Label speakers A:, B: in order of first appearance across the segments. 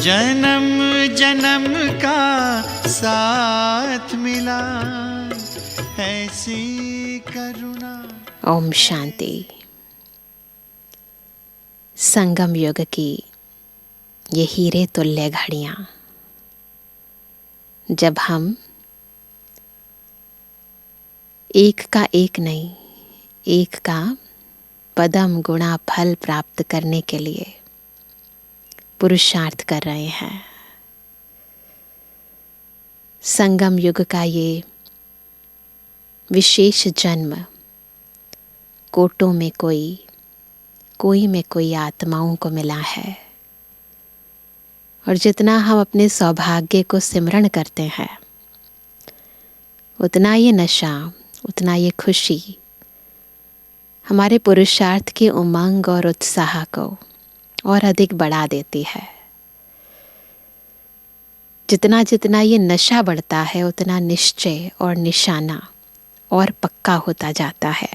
A: जन्म जन्म का साथ मिला ऐसी करुणा।
B: ओम शांति। संगम युग की ये हीरे तुल्य घड़ियां, जब हम एक का एक नहीं, एक का पदम गुणा फल प्राप्त करने के लिए पुरुषार्थ कर रहे हैं। संगम युग का ये विशेष जन्म कोटों में कोई में कोई आत्माओं को मिला है। और जितना हम अपने सौभाग्य को सिमरण करते हैं, उतना ये नशा, उतना ये खुशी हमारे पुरुषार्थ के उमंग और उत्साह को और अधिक बढ़ा देती है। जितना जितना ये नशा बढ़ता है, उतना निश्चय और निशाना और पक्का होता जाता है।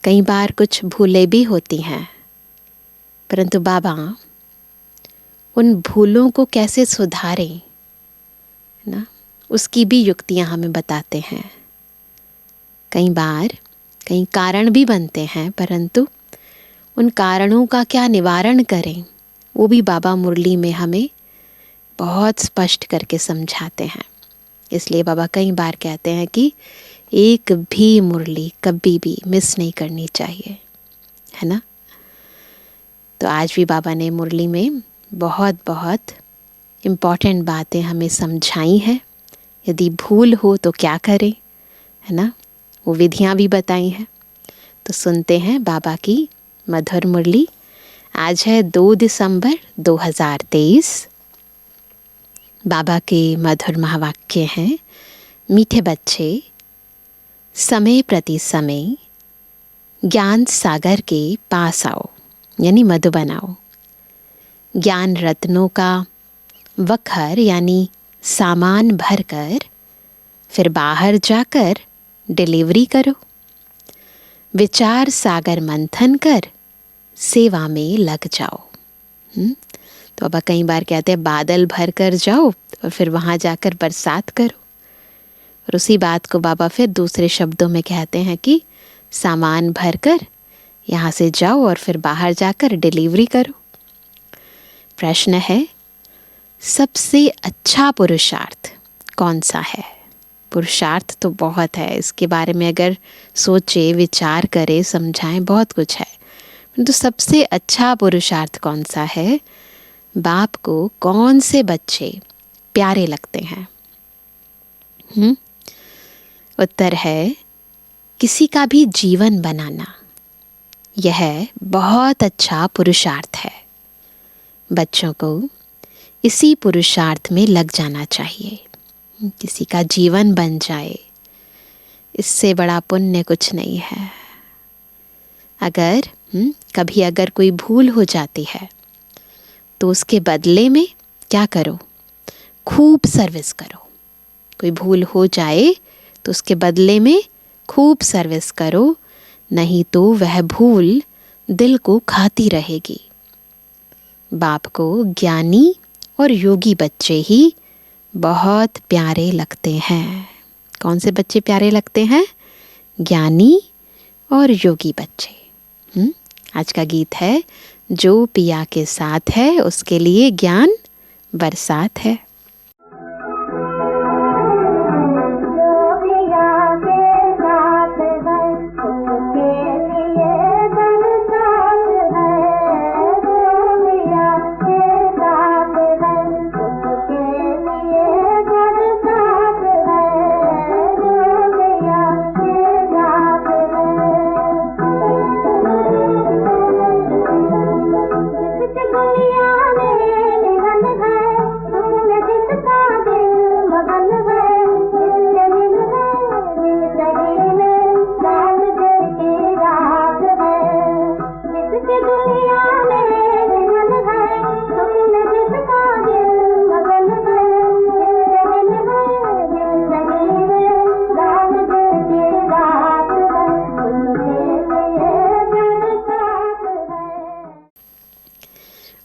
B: कई बार कुछ भूलें भी होती हैं, परंतु बाबा उन भूलों को कैसे सुधारें ना, उसकी भी युक्तियां हमें बताते हैं। कई बार कई कारण भी बनते हैं, परंतु उन कारणों का क्या निवारण करें, वो भी बाबा मुरली में हमें बहुत स्पष्ट करके समझाते हैं। इसलिए बाबा कई बार कहते हैं कि एक भी मुरली कभी भी मिस नहीं करनी चाहिए, है ना। तो आज भी बाबा ने मुरली में बहुत बहुत इम्पॉर्टेंट बातें हमें समझाई हैं। यदि भूल हो तो क्या करें, है ना, वो विधियां भी बताई हैं। तो सुनते हैं बाबा की मधुर मुरली। आज है 2 दिसंबर 2023। बाबा के मधुर महावाक्य हैं, मीठे बच्चे समय प्रति समय ज्ञान सागर के पास आओ, यानी मधुबन आओ। ज्ञान रत्नों का वखर यानी सामान भरकर फिर बाहर जाकर डिलीवरी करो। विचार सागर मंथन कर सेवा में लग जाओ। तो अब कई बार कहते हैं बादल भर कर जाओ और फिर वहाँ जाकर बरसात करो। और उसी बात को बाबा फिर दूसरे शब्दों में कहते हैं कि सामान भरकर यहाँ से जाओ और फिर बाहर जाकर डिलीवरी करो। प्रश्न है, सबसे अच्छा पुरुषार्थ कौन सा है? पुरुषार्थ तो बहुत है, इसके बारे में अगर सोचे, विचार करें, समझाएं, बहुत कुछ है। तो सबसे अच्छा पुरुषार्थ कौन सा है? बाप को कौन से बच्चे प्यारे लगते हैं? उत्तर है, किसी का भी जीवन बनाना यह बहुत अच्छा पुरुषार्थ है। बच्चों को इसी पुरुषार्थ में लग जाना चाहिए। किसी का जीवन बन जाए, इससे बड़ा पुण्य कुछ नहीं है। अगर कभी अगर कोई भूल हो जाती है तो उसके बदले में क्या करो? खूब सर्विस करो। कोई भूल हो जाए तो उसके बदले में खूब सर्विस करो, नहीं तो वह भूल दिल को खाती रहेगी। बाप को ज्ञानी और योगी बच्चे ही बहुत प्यारे लगते हैं। कौन से बच्चे प्यारे लगते हैं? ज्ञानी और योगी बच्चे। आज का गीत है, जो पिया के साथ है उसके लिए ज्ञान बरसात है।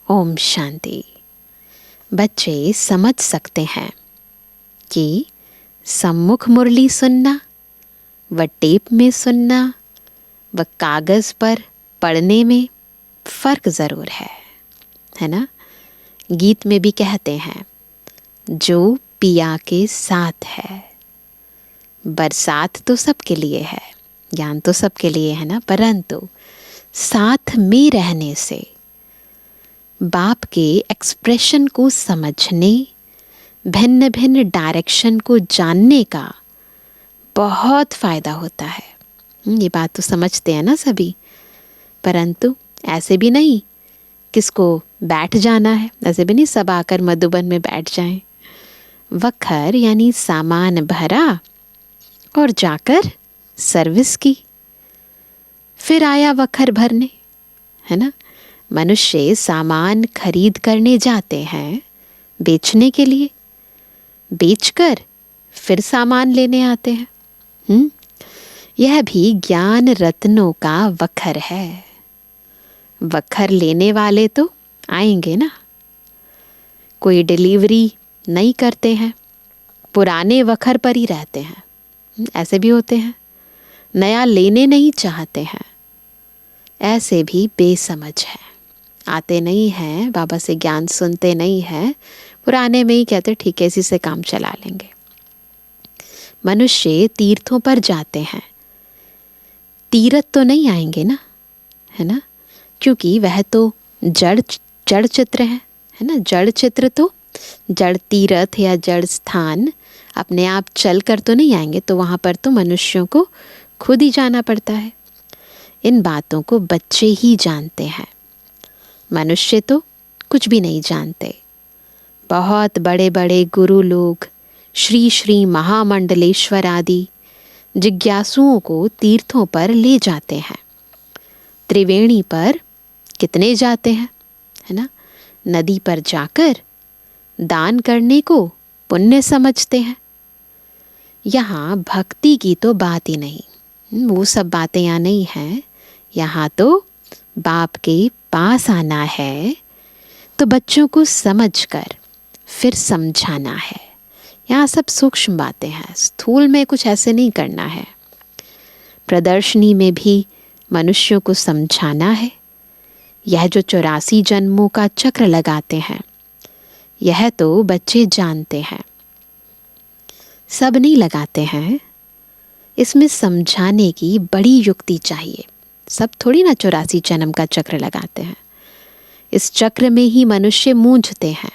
B: ओम शांति। बच्चे समझ सकते हैं कि सम्मुख मुरली सुनना व टेप में सुनना व कागज़ पर पढ़ने में फ़र्क ज़रूर है ना। गीत में भी कहते हैं, जो पिया के साथ है। बरसात तो सबके लिए है, ज्ञान तो सबके लिए है ना, परंतु साथ में रहने से बाप के एक्सप्रेशन को समझने, भिन्न भिन्न डायरेक्शन को जानने का बहुत फ़ायदा होता है। ये बात तो समझते हैं ना सभी, परंतु ऐसे भी नहीं किसको बैठ जाना है, ऐसे भी नहीं सब आकर मधुबन में बैठ जाएं। वखर यानी सामान भरा और जाकर सर्विस की, फिर आया वखर भरने, है ना। मनुष्य सामान खरीद करने जाते हैं बेचने के लिए, बेचकर फिर सामान लेने आते हैं। यह भी ज्ञान रत्नों का वखर है। वखर लेने वाले तो आएंगे ना। कोई डिलीवरी नहीं करते हैं, पुराने वखर पर ही रहते हैं, ऐसे भी होते हैं। नया लेने नहीं चाहते हैं, ऐसे भी बेसमझ है। आते नहीं हैं, बाबा से ज्ञान सुनते नहीं हैं, पुराने में ही कहते ठीक है इसी से काम चला लेंगे। मनुष्य तीर्थों पर जाते हैं, तीर्थ तो नहीं आएंगे ना, है ना, क्योंकि वह तो जड़ चित्र है ना। जड़ चित्र तो जड़ तीर्थ या जड़ स्थान अपने आप चल कर तो नहीं आएंगे, तो वहाँ पर तो मनुष्यों को खुद ही जाना पड़ता है। इन बातों को बच्चे ही जानते हैं, मनुष्य तो कुछ भी नहीं जानते। बहुत बड़े बड़े गुरु लोग, श्री श्री महामंडलेश्वर आदि जिज्ञासुओं को तीर्थों पर ले जाते हैं। त्रिवेणी पर कितने जाते हैं, है ना। नदी पर जाकर दान करने को पुण्य समझते हैं। यहाँ भक्ति की तो बात ही नहीं, वो सब बातें यहाँ नहीं हैं। यहाँ तो बाप के पास आना है, तो बच्चों को समझकर फिर समझाना है। यहाँ सब सूक्ष्म बातें हैं, स्थूल में कुछ ऐसे नहीं करना है। प्रदर्शनी में भी मनुष्यों को समझाना है। यह जो 84 जन्मों का चक्र लगाते हैं, यह तो बच्चे जानते हैं, सब नहीं लगाते हैं। इसमें समझाने की बड़ी युक्ति चाहिए। सब थोड़ी ना 84 जन्म का चक्र लगाते हैं। इस चक्र में ही मनुष्य मूंझते हैं।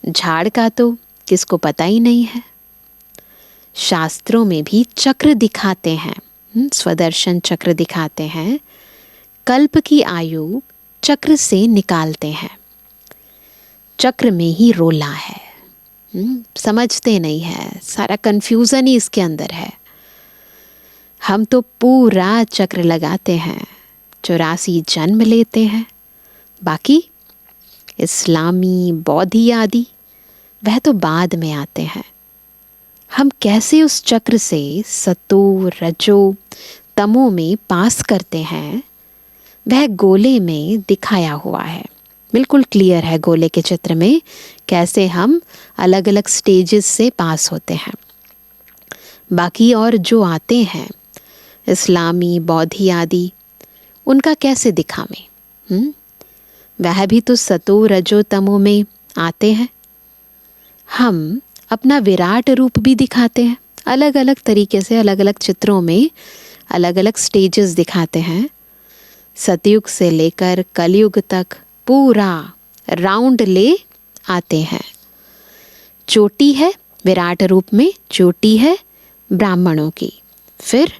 B: झाड़ का तो किसको पता ही नहीं है। शास्त्रों में भी चक्र दिखाते हैं, स्वदर्शन चक्र दिखाते हैं। कल्प की आयु चक्र से निकालते हैं। चक्र में ही रोला है, समझते नहीं है, सारा कंफ्यूजन ही इसके अंदर है। हम तो पूरा चक्र लगाते हैं, 84 जन्म लेते हैं। बाकी इस्लामी, बौद्धि आदि वह तो बाद में आते हैं। हम कैसे उस चक्र से सतो, रजो, तमो में पास करते हैं, वह गोले में दिखाया हुआ है। बिल्कुल क्लियर है गोले के चित्र में कैसे हम अलग अलग स्टेजेस से पास होते हैं। बाकी और जो आते हैं इस्लामी, बौद्धि आदि, उनका कैसे दिखावें? वह भी तो सतो, रजो, तमो में आते हैं। हम अपना विराट रूप भी दिखाते हैं, अलग अलग तरीके से, अलग अलग चित्रों में अलग अलग स्टेजेस दिखाते हैं। सतयुग से लेकर कलयुग तक पूरा राउंड ले आते हैं। चोटी है विराट रूप में, चोटी है ब्राह्मणों की। फिर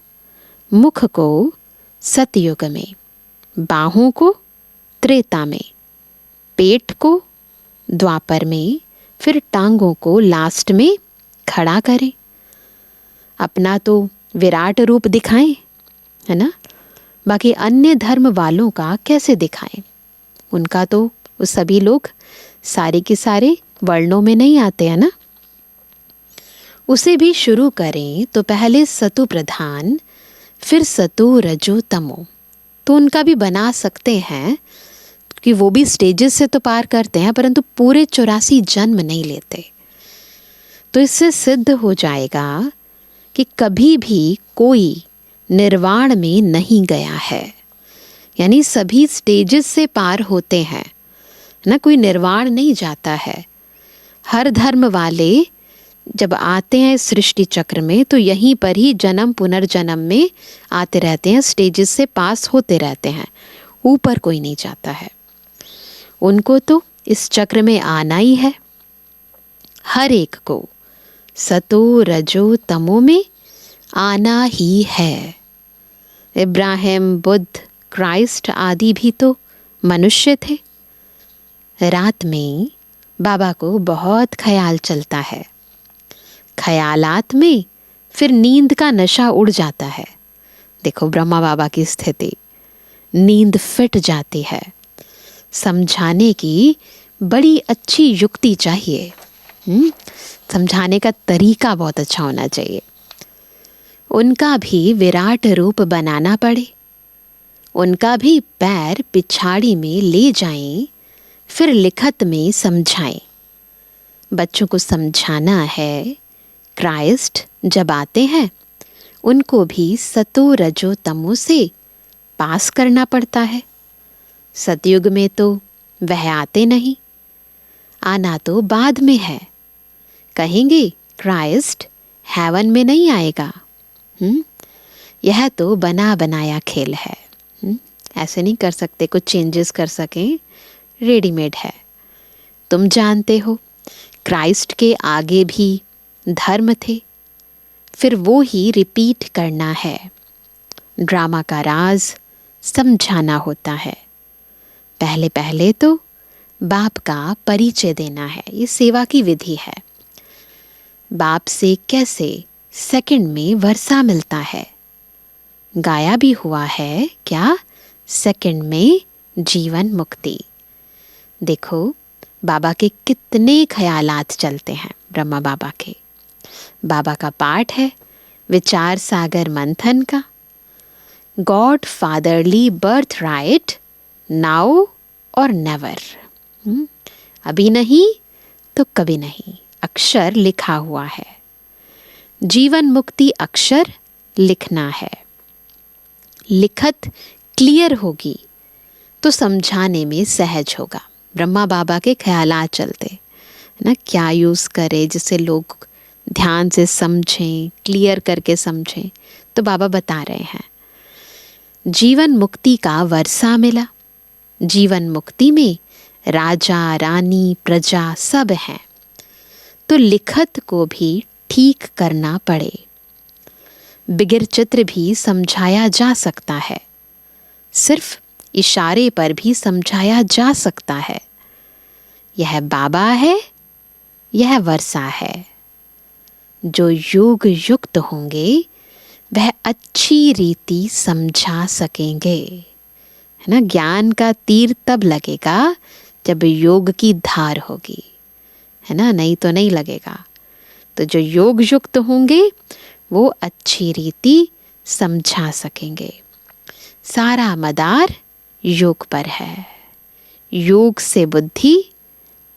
B: मुख को सतयुग में, बाहों को त्रेता में, पेट को द्वापर में, फिर टांगों को लास्ट में खड़ा करें। अपना तो विराट रूप दिखाएं, है ना। बाकी अन्य धर्म वालों का कैसे दिखाएं? उनका तो वो सभी लोग सारे के सारे वर्णों में नहीं आते हैं ना। उसे भी शुरू करें तो पहले सतु प्रधान, फिर सतो, रजो, तमो, तो उनका भी बना सकते हैं, कि वो भी स्टेजेस से तो पार करते हैं, परंतु पूरे 84 जन्म नहीं लेते। तो इससे सिद्ध हो जाएगा कि कभी भी कोई निर्वाण में नहीं गया है, यानी सभी स्टेजेस से पार होते हैं ना, कोई निर्वाण नहीं जाता है। हर धर्म वाले जब आते हैं सृष्टि चक्र में तो यहीं पर ही जन्म पुनर्जन्म में आते रहते हैं, स्टेजेस से पास होते रहते हैं, ऊपर कोई नहीं जाता है। उनको तो इस चक्र में आना ही है, हर एक को सतो रजो तमो में आना ही है। इब्राहिम, बुद्ध, क्राइस्ट आदि भी तो मनुष्य थे। रात में बाबा को बहुत ख्याल चलता है, ख्यालात में फिर नींद का नशा उड़ जाता है। देखो ब्रह्मा बाबा की स्थिति, नींद फिट जाती है। समझाने की बड़ी अच्छी युक्ति चाहिए, समझाने का तरीका बहुत अच्छा होना चाहिए। उनका भी विराट रूप बनाना पड़े, उनका भी पैर पिछाड़ी में ले जाएं, फिर लिखत में समझाएं। बच्चों को समझाना है, क्राइस्ट जब आते हैं उनको भी सतो रजो तमो से पास करना पड़ता है। सतयुग में तो वह आते नहीं, आना तो बाद में है। कहेंगे क्राइस्ट हेवन में नहीं आएगा, यह तो बना बनाया खेल है, ऐसे नहीं कर सकते, कुछ चेंजेस कर सकें, रेडीमेड है। तुम जानते हो क्राइस्ट के आगे भी धर्म थे, फिर वो ही रिपीट करना है। ड्रामा का राज समझाना होता है। पहले पहले तो बाप का परिचय देना है, ये सेवा की विधि है। बाप से कैसे सेकंड में वर्षा मिलता है, गाया भी हुआ है क्या, सेकंड में जीवन मुक्ति। देखो बाबा के कितने ख्यालात चलते हैं, ब्रह्मा बाबा के। बाबा का पाठ है विचार सागर मंथन का, God fatherly birth right now और नेवर। अभी नहीं तो कभी नहीं, अक्षर लिखा हुआ है। जीवन मुक्ति अक्षर लिखना है। लिखत क्लियर होगी तो समझाने में सहज होगा। ब्रह्मा बाबा के ख्यालात चलते ना, क्या यूज़ करें जिससे लोग ध्यान से समझें, क्लियर करके समझें। तो बाबा बता रहे हैं जीवन मुक्ति का वर्षा मिला। जीवन मुक्ति में राजा रानी प्रजा सब हैं, तो लिखत को भी ठीक करना पड़े। बिगिर चित्र भी समझाया जा सकता है, सिर्फ इशारे पर भी समझाया जा सकता है। यह बाबा है, यह वर्षा है। जो योग युक्त होंगे वह अच्छी रीति समझा सकेंगे, है ना। ज्ञान का तीर तब लगेगा जब योग की धार होगी, है ना, नहीं तो नहीं लगेगा। तो जो योग युक्त होंगे वो अच्छी रीति समझा सकेंगे। सारा मदार योग पर है। योग से बुद्धि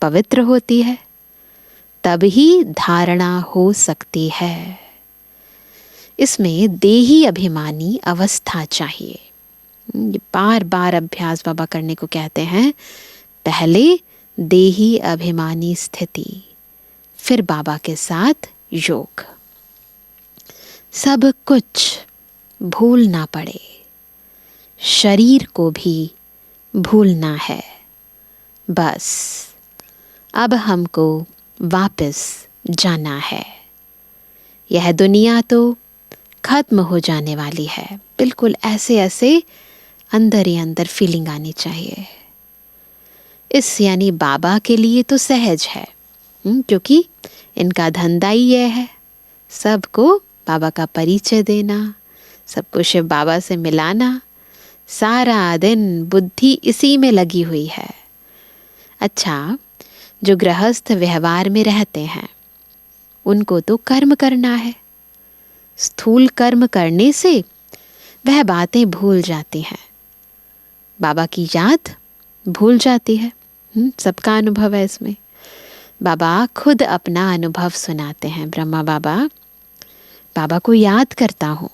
B: पवित्र होती है, तब ही धारणा हो सकती है। इसमें देही अभिमानी अवस्था चाहिए। ये बार बार अभ्यास बाबा करने को कहते हैं। पहले देही अभिमानी स्थिति, फिर बाबा के साथ योग। सब कुछ भूलना पड़े, शरीर को भी भूलना है। बस अब हमको वापस जाना है। यह दुनिया तो खत्म हो जाने वाली है। बिल्कुल ऐसे ऐसे अंदर ही अंदर फीलिंग आनी चाहिए। इस यानी बाबा के लिए तो सहज है, क्योंकि इनका धंधा ही यह है, सबको बाबा का परिचय देना, सबको शिव बाबा से मिलाना। सारा दिन बुद्धि इसी में लगी हुई है। अच्छा, जो गृहस्थ व्यवहार में रहते हैं उनको तो कर्म करना है। स्थूल कर्म करने से वह बातें भूल जाती हैं। बाबा की याद भूल जाती है। सबका अनुभव है इसमें। बाबा खुद अपना अनुभव सुनाते हैं। ब्रह्मा बाबा, बाबा को याद करता हूँ,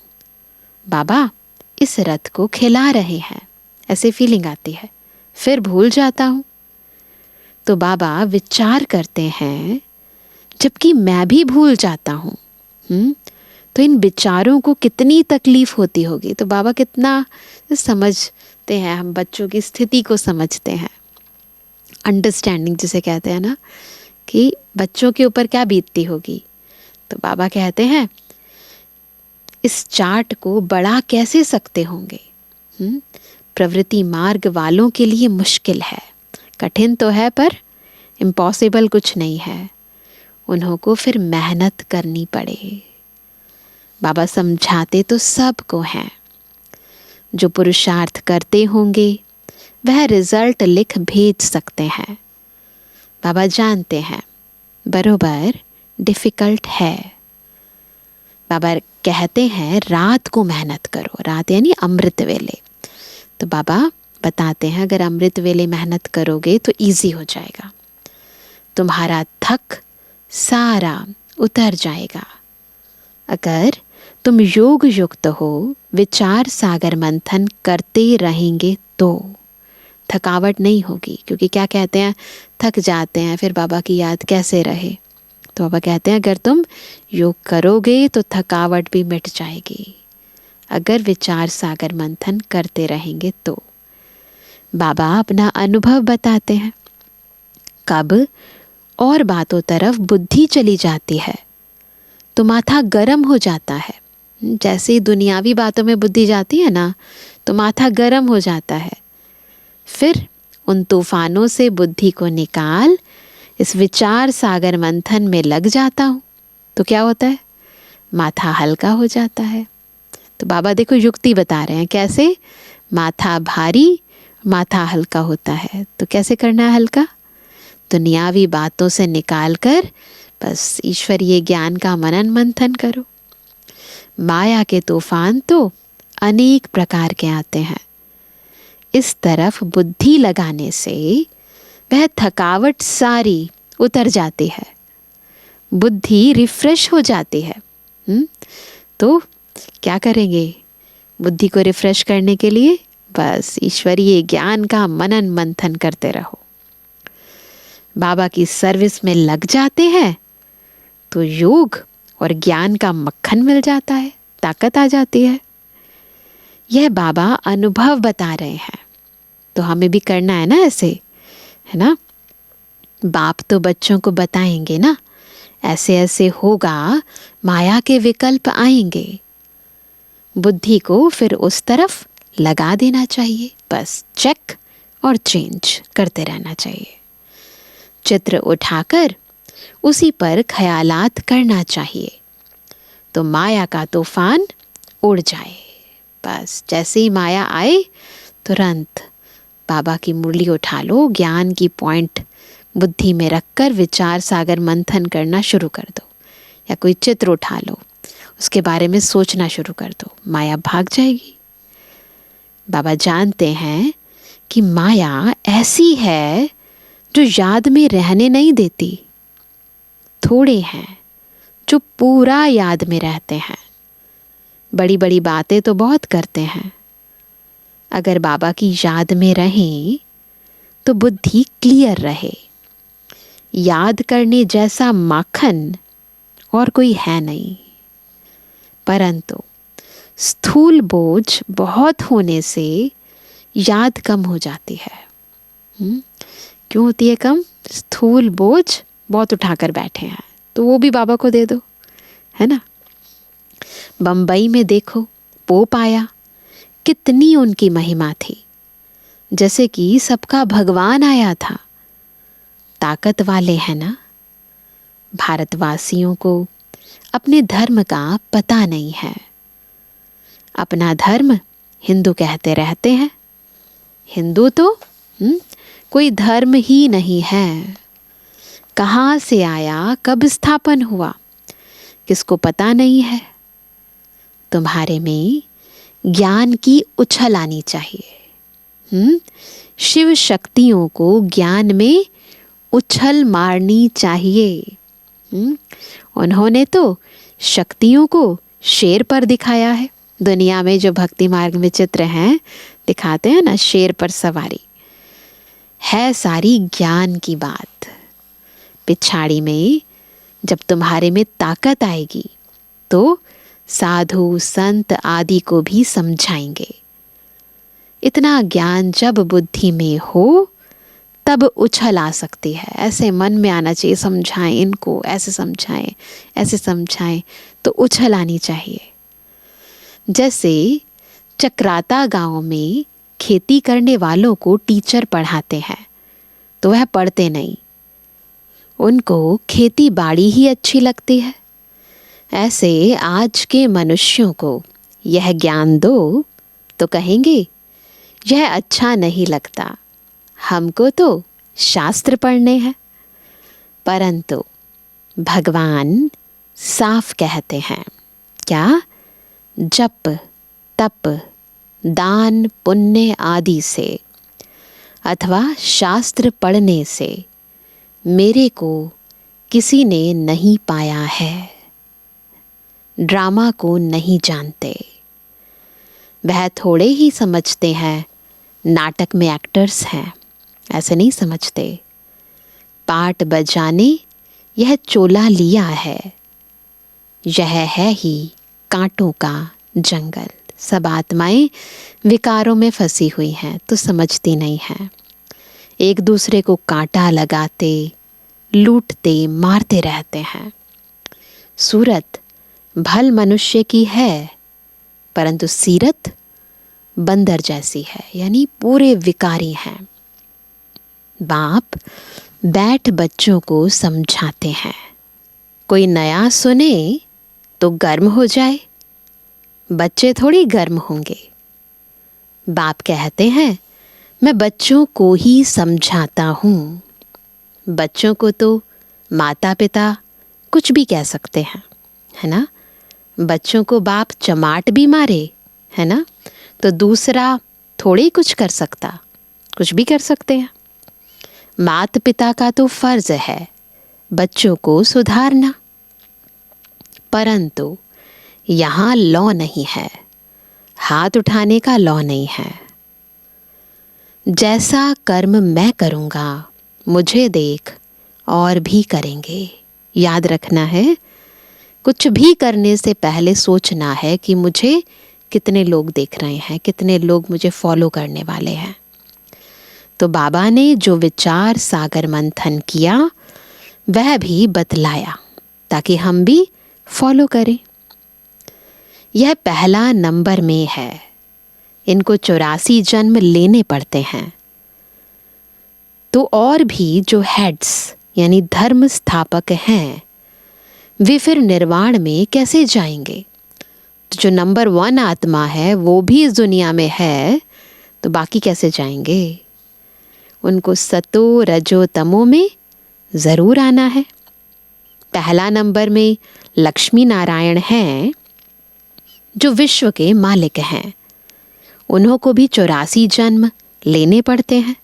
B: बाबा इस रथ को खिला रहे हैं, ऐसे फीलिंग आती है, फिर भूल जाता हूँ। तो बाबा विचार करते हैं, जबकि मैं भी भूल जाता हूँ, तो इन विचारों को कितनी तकलीफ होती होगी। तो बाबा कितना समझते हैं, हम बच्चों की स्थिति को समझते हैं। अंडरस्टैंडिंग जिसे कहते हैं ना, कि बच्चों के ऊपर क्या बीतती होगी। तो बाबा कहते हैं, इस चार्ट को बड़ा कैसे सकते होंगे। प्रवृत्ति मार्ग वालों के लिए मुश्किल है, कठिन तो है पर इम्पॉसिबल कुछ नहीं है, उन्हों को फिर मेहनत करनी पड़े। बाबा समझाते तो सबको हैं, जो पुरुषार्थ करते होंगे वह रिजल्ट लिख भेज सकते हैं। बाबा जानते हैं बरोबर डिफ़िकल्ट है। बाबा कहते हैं रात को मेहनत करो, रात यानी अमृत वेले। तो बाबा बताते हैं अगर अमृत वेले मेहनत करोगे तो इजी हो जाएगा, तुम्हारा थक सारा उतर जाएगा। अगर तुम योग युक्त हो, विचार सागर मंथन करते रहेंगे तो थकावट नहीं होगी। क्योंकि क्या कहते हैं, थक जाते हैं, फिर बाबा की याद कैसे रहे। तो बाबा कहते हैं अगर तुम योग करोगे तो थकावट भी मिट जाएगी, अगर विचार सागर मंथन करते रहेंगे तो। बाबा अपना अनुभव बताते हैं, कब और बातों तरफ बुद्धि चली जाती है तो माथा गर्म हो जाता है। जैसे ही दुनियावी बातों में बुद्धि जाती है ना, तो माथा गर्म हो जाता है। फिर उन तूफानों से बुद्धि को निकाल इस विचार सागर मंथन में लग जाता हूँ, तो क्या होता है, माथा हल्का हो जाता है। तो बाबा देखो युक्ति बता रहे हैं कैसे माथा भारी, माथा हल्का होता है। तो कैसे करना है हल्का, दुनियावी बातों से निकाल कर बस ईश्वरीय ज्ञान का मनन मंथन करो। माया के तूफान तो अनेक प्रकार के आते हैं, इस तरफ बुद्धि लगाने से वह थकावट सारी उतर जाती है, बुद्धि रिफ्रेश हो जाती है। तो क्या करेंगे बुद्धि को रिफ्रेश करने के लिए, बस ईश्वरीय ज्ञान का मनन मंथन करते रहो। बाबा की सर्विस में लग जाते हैं तो योग और ज्ञान का मक्खन मिल जाता है, ताकत आ जाती है। यह बाबा अनुभव बता रहे हैं, तो हमें भी करना है ना ऐसे, है ना। बाप तो बच्चों को बताएंगे ना, ऐसे ऐसे होगा, माया के विकल्प आएंगे, बुद्धि को फिर उस तरफ लगा देना चाहिए, बस चेक और चेंज करते रहना चाहिए। चित्र उठाकर उसी पर ख्यालात करना चाहिए, तो माया का तूफान उड़ जाए। बस जैसे ही माया आए तुरंत बाबा की मुरली उठा लो, ज्ञान की पॉइंट बुद्धि में रखकर विचार सागर मंथन करना शुरू कर दो, या कोई चित्र उठा लो, उसके बारे में सोचना शुरू कर दो, माया भाग जाएगी। बाबा जानते हैं कि माया ऐसी है जो याद में रहने नहीं देती, थोड़े हैं जो पूरा याद में रहते हैं, बड़ी बड़ी बातें तो बहुत करते हैं। अगर बाबा की याद में रहें तो बुद्धि क्लियर रहे। याद करने जैसा माखन और कोई है नहीं, परंतु स्थूल बोझ बहुत होने से याद कम हो जाती है। क्यों होती है कम? स्थूल बोझ बहुत उठाकर बैठे हैं, तो वो भी बाबा को दे दो, है ना। बंबई में देखो पोप आया, कितनी उनकी महिमा थी, जैसे कि सबका भगवान आया था। ताकत वाले हैं ना। भारतवासियों को अपने धर्म का पता नहीं है, अपना धर्म हिंदू कहते रहते हैं। हिंदू तो कोई धर्म ही नहीं है, कहाँ से आया, कब स्थापन हुआ, किसको पता नहीं है। तुम्हारे में ज्ञान की उछल आनी चाहिए, शिव शक्तियों को ज्ञान में उछल मारनी चाहिए। उन्होंने तो शक्तियों को शेर पर दिखाया है। दुनिया में जो भक्ति मार्ग में चित्र हैं दिखाते हैं ना, शेर पर सवारी है सारी ज्ञान की बात। पिछाड़ी में जब तुम्हारे में ताकत आएगी तो साधु संत आदि को भी समझाएंगे। इतना ज्ञान जब बुद्धि में हो तब उछल आ सकती है। ऐसे मन में आना चाहिए, समझाएं इनको, ऐसे समझाएं, ऐसे समझाएं, तो उछल आनी चाहिए। जैसे चक्राता गांव में खेती करने वालों को टीचर पढ़ाते हैं तो वह पढ़ते नहीं, उनको खेती बाड़ी ही अच्छी लगती है। ऐसे आज के मनुष्यों को यह ज्ञान दो तो कहेंगे यह अच्छा नहीं लगता, हमको तो शास्त्र पढ़ने हैं। परंतु भगवान साफ कहते हैं, क्या? जप तप दान पुण्य आदि से अथवा शास्त्र पढ़ने से मेरे को किसी ने नहीं पाया है। ड्रामा को नहीं जानते, वह थोड़े ही समझते हैं नाटक में एक्टर्स हैं, ऐसे नहीं समझते। पाट बजाने यह चोला लिया है, यह है ही कांटों का जंगल। सब आत्माएं विकारों में फंसी हुई हैं तो समझती नहीं हैं। एक दूसरे को कांटा लगाते, लूटते, मारते रहते हैं। सूरत भल मनुष्य की है परंतु सीरत बंदर जैसी है, यानी पूरे विकारी हैं। बाप बैठ बच्चों को समझाते हैं, कोई नया सुने तो गर्म हो जाए, बच्चे थोड़ी गर्म होंगे। बाप कहते हैं मैं बच्चों को ही समझाता हूँ। बच्चों को तो माता पिता कुछ भी कह सकते हैं, है ना। बच्चों को बाप चमाट भी मारे, है ना, तो दूसरा थोड़ी कुछ कर सकता, कुछ भी कर सकते हैं। माता पिता का तो फर्ज है बच्चों को सुधारना, परंतु यहाँ लॉ नहीं है, हाथ उठाने का लॉ नहीं है। जैसा कर्म मैं करूँगा मुझे देख और भी करेंगे। याद रखना है, कुछ भी करने से पहले सोचना है कि मुझे कितने लोग देख रहे हैं, कितने लोग मुझे फॉलो करने वाले हैं। तो बाबा ने जो विचार सागर मंथन किया वह भी बतलाया ताकि हम भी फॉलो करें। यह पहला नंबर में है, इनको 84 जन्म लेने पड़ते हैं। तो और भी जो हेड्स यानी धर्म स्थापक हैं वे फिर निर्वाण में कैसे जाएंगे? तो जो नंबर 1 आत्मा है वो भी इस दुनिया में है, तो बाकी कैसे जाएंगे? उनको सतो रजो तमो में ज़रूर आना है। पहला नंबर में लक्ष्मी नारायण हैं जो विश्व के मालिक हैं, उन्हों को भी 84 जन्म लेने पड़ते हैं।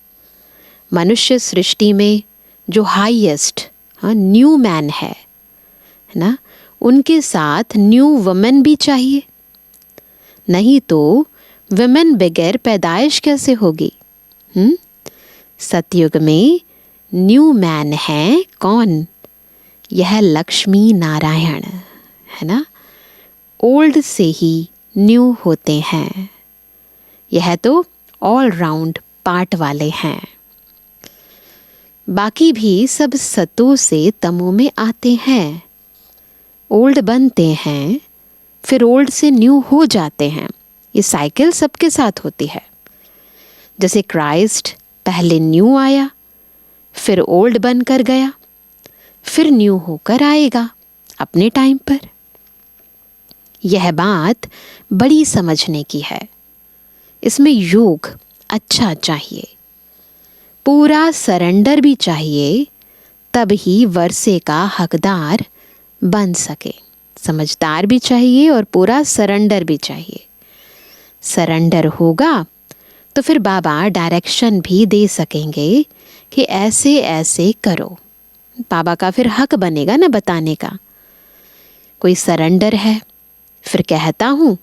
B: मनुष्य सृष्टि में जो हाईएस्ट न्यू मैन है ना, उनके साथ न्यू वुमेन भी चाहिए, नहीं तो वुमेन बगैर पैदाइश कैसे होगी? सतयुग में न्यू मैन है कौन? यह लक्ष्मी नारायण है ना। ओल्ड से ही न्यू होते हैं, यह तो ऑल राउंड पार्ट वाले हैं। बाकी भी सब सतों से तमो में आते हैं, ओल्ड बनते हैं, फिर ओल्ड से न्यू हो जाते हैं। ये साइकिल सबके साथ होती है। जैसे क्राइस्ट पहले न्यू आया, फिर ओल्ड बनकर गया, फिर न्यू होकर आएगा अपने टाइम पर। यह बात बड़ी समझने की है। इसमें योग अच्छा चाहिए, पूरा सरेंडर भी चाहिए, तब ही वर्षे का हकदार बन सके। समझदार भी चाहिए और पूरा सरेंडर भी चाहिए। सरेंडर होगा तो फिर बाबा डायरेक्शन भी दे सकेंगे कि ऐसे ऐसे करो। बाबा का फिर हक बनेगा ना बताने का। कोई सरेंडर है, फिर कहता हूँ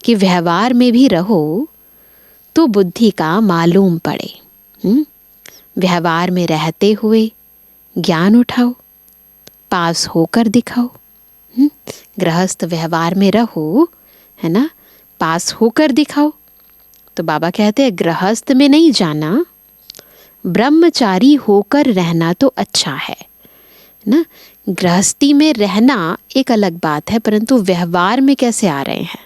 B: कि व्यवहार में भी रहो तो बुद्धि का मालूम पड़े। व्यवहार में रहते हुए ज्ञान उठाओ, पास होकर दिखाओ। गृहस्थ व्यवहार में रहो, है ना, पास होकर दिखाओ। तो बाबा कहते हैं गृहस्थ में नहीं जाना, ब्रह्मचारी होकर रहना तो अच्छा है ना। गृहस्थी में रहना एक अलग बात है, परंतु व्यवहार में कैसे आ रहे हैं?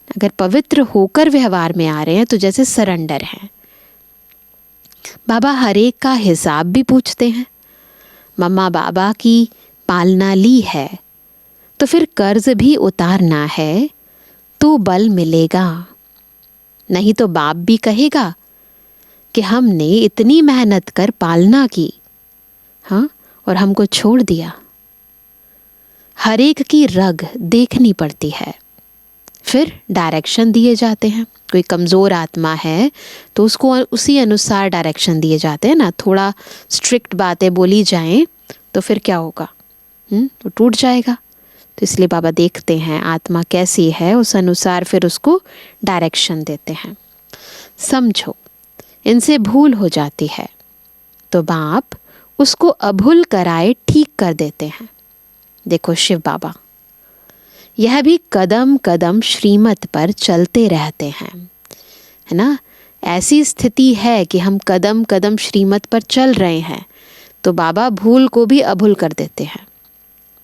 B: अगर पवित्र होकर व्यवहार में आ रहे हैं तो जैसे सरेंडर है। बाबा हर एक का हिसाब भी पूछते हैं। मम्मा बाबा की पालना ली है तो फिर कर्ज भी उतारना है तो बल मिलेगा। नहीं तो बाप भी कहेगा कि हमने इतनी मेहनत कर पालना की, हाँ, और हमको छोड़ दिया। हर एक की रग देखनी पड़ती है, फिर डायरेक्शन दिए जाते हैं। कोई कमज़ोर आत्मा है तो उसको उसी अनुसार डायरेक्शन दिए जाते हैं ना। थोड़ा स्ट्रिक्ट बातें बोली जाएं तो फिर क्या होगा, तो टूट जाएगा। तो इसलिए बाबा देखते हैं आत्मा कैसी है, उस अनुसार फिर उसको डायरेक्शन देते हैं। समझो इनसे भूल हो जाती है तो बाप उसको अभूल कराए ठीक कर देते हैं। देखो शिव बाबा यह भी कदम कदम श्रीमत पर चलते रहते हैं, है ना। ऐसी स्थिति है कि हम कदम कदम श्रीमत पर चल रहे हैं तो बाबा भूल को भी अभूल कर देते हैं।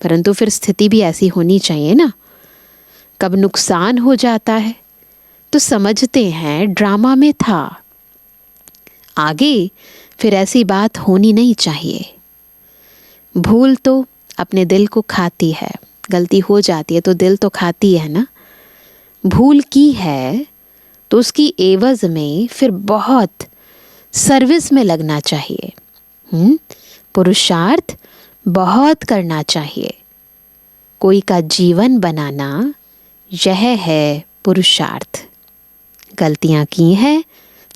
B: परंतु फिर स्थिति भी ऐसी होनी चाहिए ना। कब नुकसान हो जाता है तो समझते हैं ड्रामा में था, आगे फिर ऐसी बात होनी नहीं चाहिए। भूल तो अपने दिल को खाती है, गलती हो जाती है तो दिल तो खाती है ना। भूल की है तो उसकी एवज में फिर बहुत सर्विस में लगना चाहिए। पुरुषार्थ बहुत करना चाहिए। कोई का जीवन बनाना यह है पुरुषार्थ। गलतियां की हैं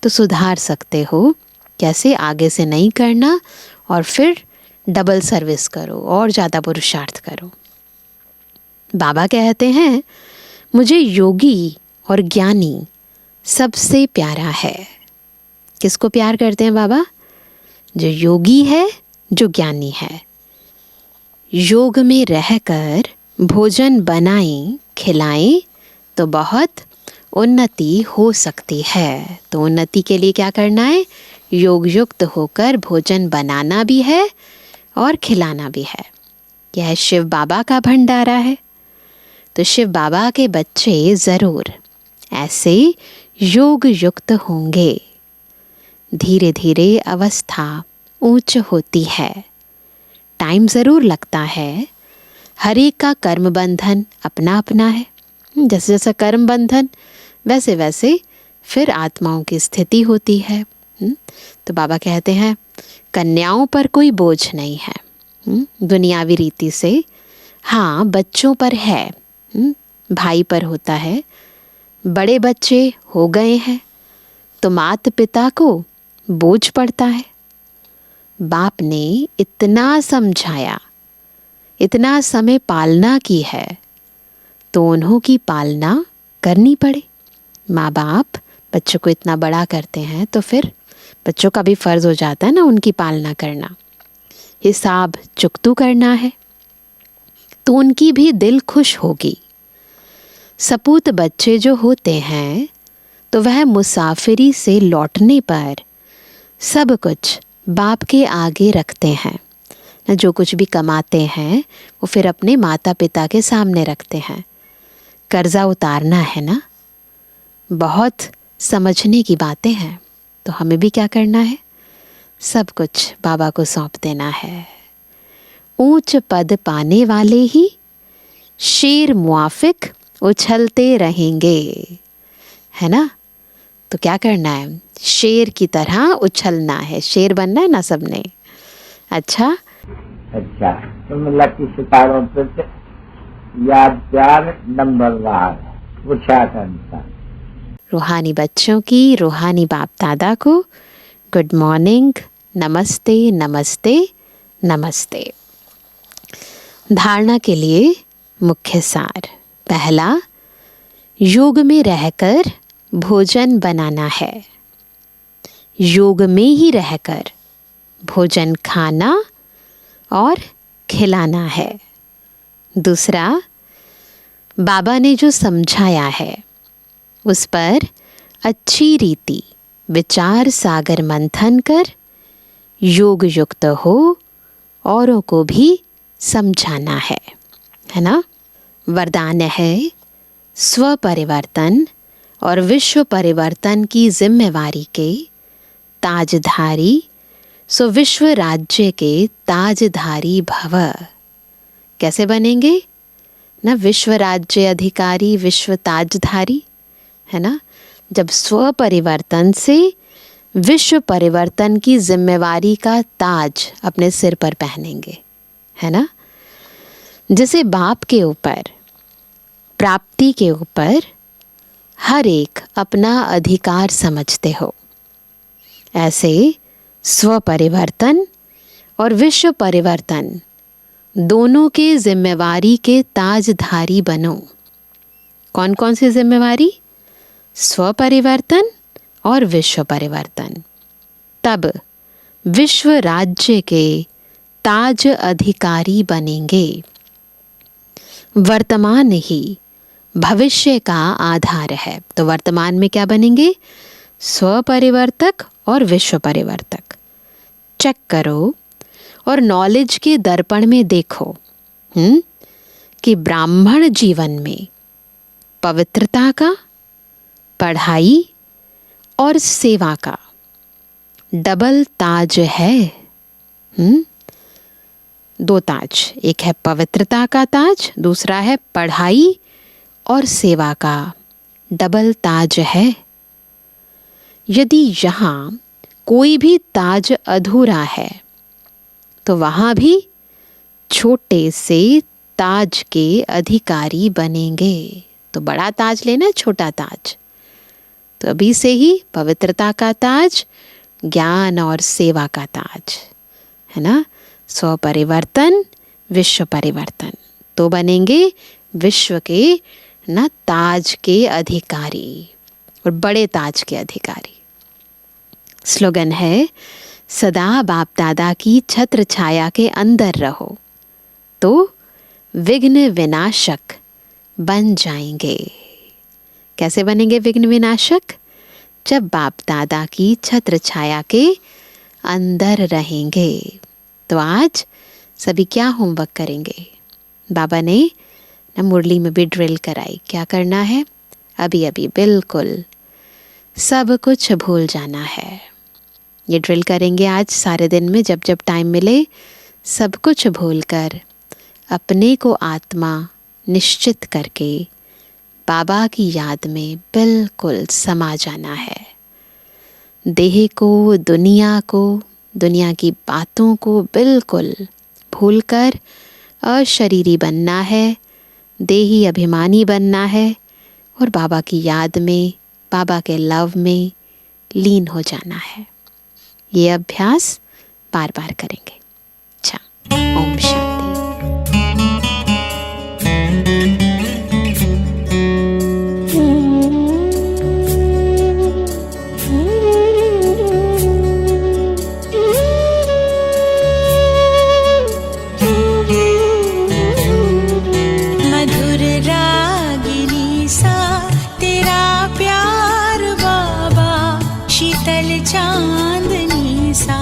B: तो सुधार सकते हो, कैसे, आगे से नहीं करना और फिर डबल सर्विस करो और ज़्यादा पुरुषार्थ करो। बाबा कहते हैं मुझे योगी और ज्ञानी सबसे प्यारा है। किसको प्यार करते हैं बाबा? जो योगी है, जो ज्ञानी है। योग में रहकर भोजन बनाएं खिलाएं तो बहुत उन्नति हो सकती है। तो उन्नति के लिए क्या करना है? योग युक्त होकर भोजन बनाना भी है और खिलाना भी है। यह शिव बाबा का भंडारा है। तो शिव बाबा के बच्चे ज़रूर ऐसे योग युक्त होंगे। धीरे धीरे अवस्था ऊंच होती है, टाइम ज़रूर लगता है। हर एक का कर्म बंधन अपना अपना है। जैसे जैसा कर्म बंधन वैसे वैसे फिर आत्माओं की स्थिति होती है। तो बाबा कहते हैं कन्याओं पर कोई बोझ नहीं है दुनियावी रीति से। हाँ, बच्चों पर है, भाई पर होता है। बड़े बच्चे हो गए हैं तो माता पिता को बोझ पड़ता है। बाप ने इतना समझाया, इतना समय पालना की है तो उन्हों की पालना करनी पड़े। माँ बाप बच्चों को इतना बड़ा करते हैं तो फिर बच्चों का भी फर्ज हो जाता है ना उनकी पालना करना। हिसाब चुकतू करना है तो उनकी भी दिल खुश होगी। सपूत बच्चे जो होते हैं तो वह मुसाफिरी से लौटने पर सब कुछ बाप के आगे रखते हैं। जो कुछ भी कमाते हैं वो फिर अपने माता पिता के सामने रखते हैं। कर्जा उतारना है ना, बहुत समझने की बातें हैं। तो हमें भी क्या करना है? सब कुछ बाबा को सौंप देना है। ऊंच पद पाने वाले ही शेर मुआफिक उछलते रहेंगे, है ना। तो क्या करना है? शेर की तरह उछलना है। शेर बनना है ना सबने। अच्छा,
C: तुम लकी सितारों पर याद प्यार नंबर 1 पूछा था।
B: रूहानी बच्चों की, रूहानी बाप दादा को गुड मॉर्निंग, नमस्ते नमस्ते नमस्ते। धारणा के लिए मुख्य सार। पहला, योग में रहकर भोजन बनाना है। योग में ही रहकर भोजन खाना और खिलाना है। दूसरा, बाबा ने जो समझाया है उस पर अच्छी रीति विचार सागर मंथन कर योग युक्त हो औरों को भी समझाना है ना। वरदान है स्व परिवर्तन और विश्व परिवर्तन की जिम्मेवारी के ताजधारी, सो विश्व राज्य के ताजधारी भव। कैसे बनेंगे ना, विश्व राज्य अधिकारी, विश्व ताजधारी, है ना। जब स्व परिवर्तन से विश्व परिवर्तन की जिम्मेवारी का ताज अपने सिर पर पहनेंगे, है ना। जैसे बाप के ऊपर, प्राप्ति के ऊपर हर एक अपना अधिकार समझते हो, ऐसे स्व परिवर्तन और विश्व परिवर्तन दोनों के जिम्मेवारी के ताजधारी बनो। कौन कौन सी जिम्मेवारी? स्व परिवर्तन और विश्व परिवर्तन। तब विश्व राज्य के ताज अधिकारी बनेंगे। वर्तमान ही भविष्य का आधार है, तो वर्तमान में क्या बनेंगे? स्व परिवर्तक और विश्व परिवर्तक। चेक करो और नॉलेज के दर्पण में देखो कि ब्राह्मण जीवन में पवित्रता का, पढ़ाई और सेवा का डबल ताज है। दो ताज, एक है पवित्रता का ताज, दूसरा है पढ़ाई और सेवा का डबल ताज है। यदि यहाँ कोई भी ताज अधूरा है तो वहाँ भी छोटे से ताज के अधिकारी बनेंगे। तो बड़ा ताज लेना, छोटा ताज। तो अभी से ही पवित्रता का ताज, ज्ञान और सेवा का ताज, है ना। स्व परिवर्तन, विश्व परिवर्तन, तो बनेंगे विश्व के ना ताज के अधिकारी और बड़े ताज के अधिकारी। स्लोगन है सदा बाप दादा की छत्र छाया के अंदर रहो तो विघ्न विनाशक बन जाएंगे। कैसे बनेंगे विघ्न विनाशक? जब बाप दादा की छत्र छाया के अंदर रहेंगे। तो आज सभी क्या होमवर्क करेंगे? बाबा ने ना मुरली में भी ड्रिल कराई। क्या करना है? अभी अभी बिल्कुल सब कुछ भूल जाना है। ये ड्रिल करेंगे आज सारे दिन में, जब जब टाइम मिले सब कुछ भूलकर अपने को आत्मा निश्चित करके बाबा की याद में बिल्कुल समा जाना है। देह को, दुनिया को, दुनिया की बातों को बिल्कुल भूलकर अशरीरी बनना है, देही अभिमानी बनना है और बाबा की याद में, बाबा के लव में लीन हो जाना है। ये अभ्यास बार बार करेंगे। अच्छा, ओम शांति।
D: मधुर रागिनी सा तेरा प्यार बाबा, शीतल चांदनी सा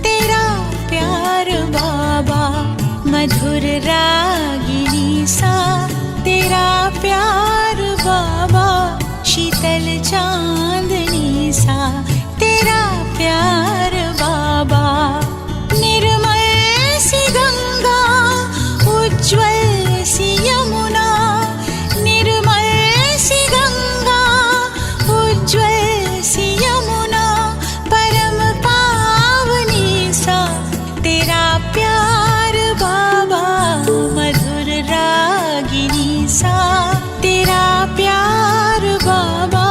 D: तेरा प्यार बाबा। मधुर रागिनी सा तेरा प्यार बाबा, शीतल चांदनी सा तेरा प्यार बाबा। निर्मल सी गंगा, उज्ज्वल सी यमुना, निर्मल सी गंगा, उज्ज्वल सी यमुना, परम पावनी सा तेरा प्यार बाबा। मधुर रागिनी सा तेरा प्यार बाबा,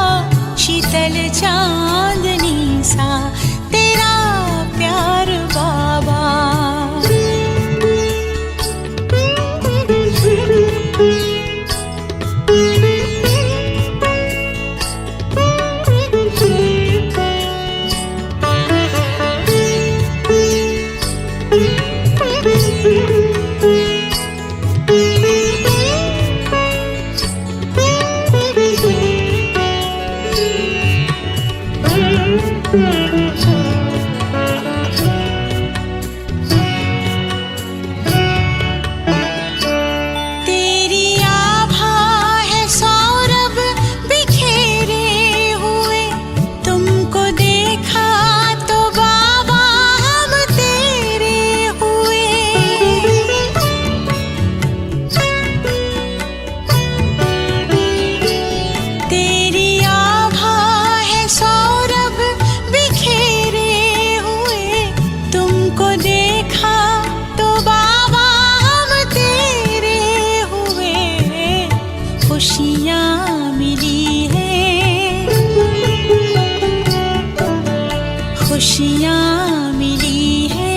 D: मिली है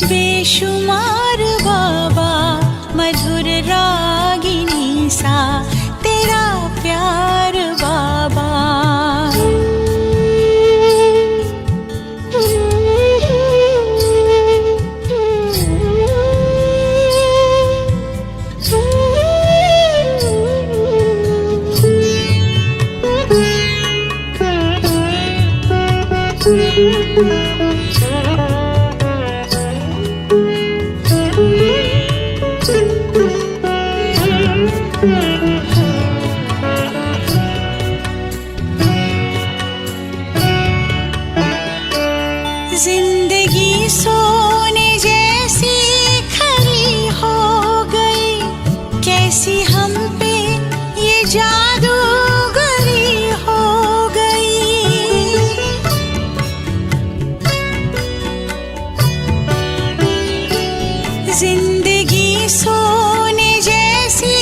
D: बेशुमार बाबा, मधुर रागिनी सा तेरा प्यार बाबा। जिंदगी सोने जैसी खरी हो गई, कैसी हम पे ये जादूगरी हो गई। जिंदगी सोने जैसी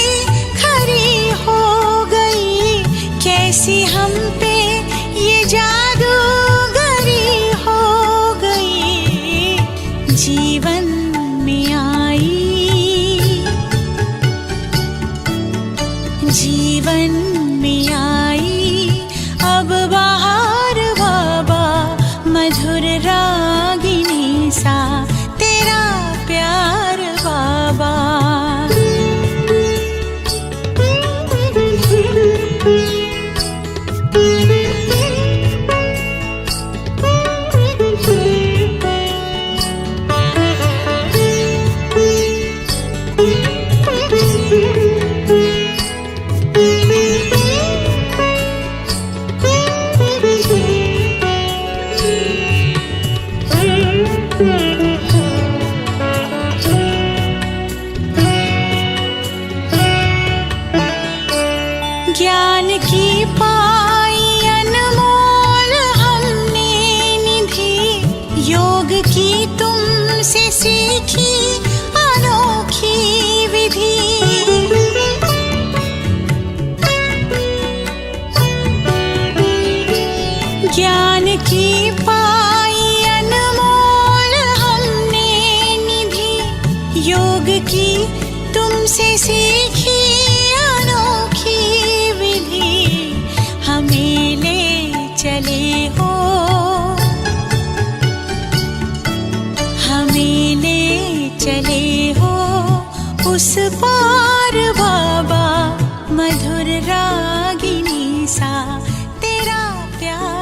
D: खरी हो गई, कैसी हम पे ये जादूगरी हो गई। जीवन में आई, जीवन में आई अब बाहर बाबा, मधुर रागिनी सा तेरा प्यार बाबा। ज्ञान की पाई अनमोल हमने निधि, योग की तुमसे सीखी अनोखी विधि। ज्ञान की पाई अनमोल हमने निधि, योग की तुमसे सीखी अनोखी विधि। हमें ले चले हो, हमें ले चले हो उस पार बाबा, मधुर रागिनी सा तेरा प्यार